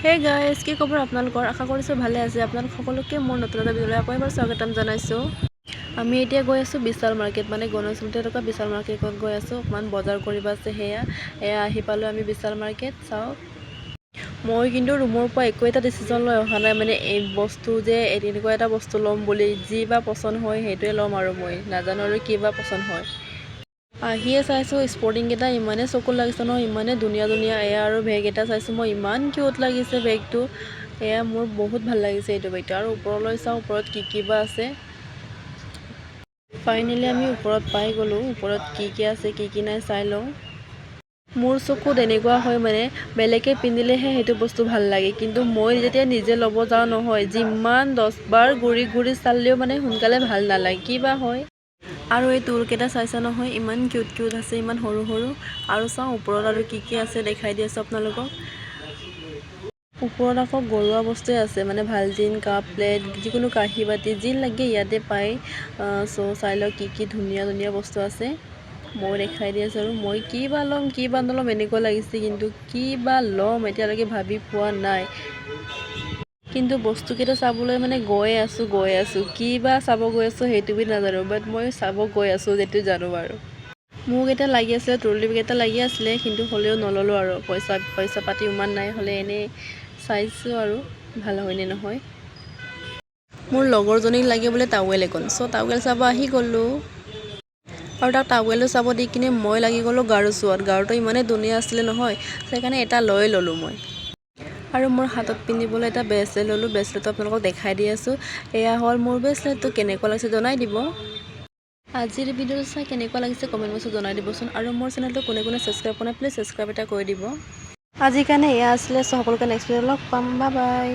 Hey guys, কি খবৰ আপোনালোকৰ? আশা কৰিছোঁ ভালে আছে। আপোনালোক সকলোকে মোৰ নতুন এটা ভিডিঅ'লৈ আকৌ এবাৰ স্বাগতম জনাইছোঁ। আমি এতিয়া গৈ আছোঁ বিশাল মাৰ্কেট, মানে গণেশগুৰিতে থকা বিশাল মাৰ্কেটত গৈ আছোঁ। অকণমান বজাৰ কৰিব আছে। এয়া আহি পালোঁ আমি বিশাল মাৰ্কেট। চাওক, মই কিন্তু ৰুমৰ পৰা একো এটা ডিচিশ্যন লৈ অহা নাই, মানে এই বস্তু যে এনেকুৱা এটা বস্তু ল'ম বুলি। যি বা পচন্দ হয় সেইটোৱে ল'ম, আৰু মই নাজানো আৰু কি বা পচন্দ হয়। আহিয়ে চাইছোঁ স্পৰ্টিংকেইটা ইমানেই চকুত লাগিছে নহয়, ইমানেই ধুনীয়া ধুনীয়া। এয়া আৰু বেগ এটা চাইছোঁ মই, ইমান কিউট লাগিছে বেগটো। এয়া মোৰ বহুত ভাল লাগিছে এইটো বেগটো। আৰু ওপৰলৈ চাওঁ, ওপৰত কি বা আছে। ফাইনেলি আমি ওপৰত পাই গ'লোঁ। ওপৰত কি আছে কি নাই চাই লওঁ। মোৰ চকুত এনেকুৱা হয়, মানে বেলেগে পিন্ধিলেহে সেইটো বস্তু ভাল লাগে, কিন্তু মই যেতিয়া নিজে ল'ব যাওঁ নহয়, যিমান 10 বাৰ ঘূৰি চালেও মানে সোনকালে ভাল নালাগে, কি বা হয়। আৰু এই টুলকেইটা চাইছে নহয়, ইমান কিউট আছে, ইমান সৰু সৰু। আৰু চাওঁ ওপৰত আৰু কি আছে দেখাই দি আছোঁ আপোনালোকক। ওপৰত আকৌ ঘৰুৱা বস্তুৱে আছে, মানে ভালজিন, কাপ প্লেট, যিকোনো কাঁহী বাতি যি লাগে ইয়াতে পায়। চাই লওক কি ধুনীয়া ধুনীয়া বস্তু আছে। মই দেখাই দি আছোঁ, আৰু মই কি বা ল'ম কি বা নল'ম এনেকুৱা লাগিছে, কিন্তু কি বা ল'ম এতিয়ালৈকে ভাবি পোৱা নাই। কিন্তু বস্তুকেইটা চাবলৈ মানে গৈ আছোঁ। কি বা চাব গৈ আছোঁ সেইটো বি নাজানো, বাট মই চাব গৈ আছোঁ যিটো জানো বাৰু। মোক এটা লাগি আছিলে, ট্ৰলি বেগ এটা লাগি আছিলে, কিন্তু হ'লেও নল'লোঁ আৰু পইচা পাতি ইমান নাই। হ'লে এনেই চাইছোঁ আৰু ভাল হয়নে নহয়। মোৰ লগৰজনীক লাগে বোলে টাৱেল এখন, টাৱেল চাব আহি গ'লোঁ। আৰু তাক টাৱেলটো চাব দি কিনে মই লাগি গ'লোঁ গাৰু চোৱাত। গাৰুটো ইমানেই ধুনীয়া আছিলে নহয়, সেইকাৰণে এটা লৈ ল'লোঁ মই। আৰু মোৰ হাতত পিন্ধিবলৈ এটা ব্ৰেচলেট ল'লোঁ। ব্ৰেচলেটটো আপোনালোকক দেখাই দি আছোঁ। এয়া হ'ল মোৰ ব্ৰেচলেটটো। কেনেকুৱা লাগিছে জনাই দিব। আজিৰ ভিডিঅ'টো চাই কেনেকুৱা লাগিছে কমেণ্ট বক্সত জনাই দিবচোন। আৰু মোৰ চেনেলটো কোনে ছাবস্ক্ৰাইব কৰা নাই প্লিজ ছাবস্ক্ৰাইব এটা কৰি দিব। আজিৰ কাৰণে এয়া আছিলে। সকলোকে নেক্সট ভিডিঅ'ত লগ পাম। Bye bye.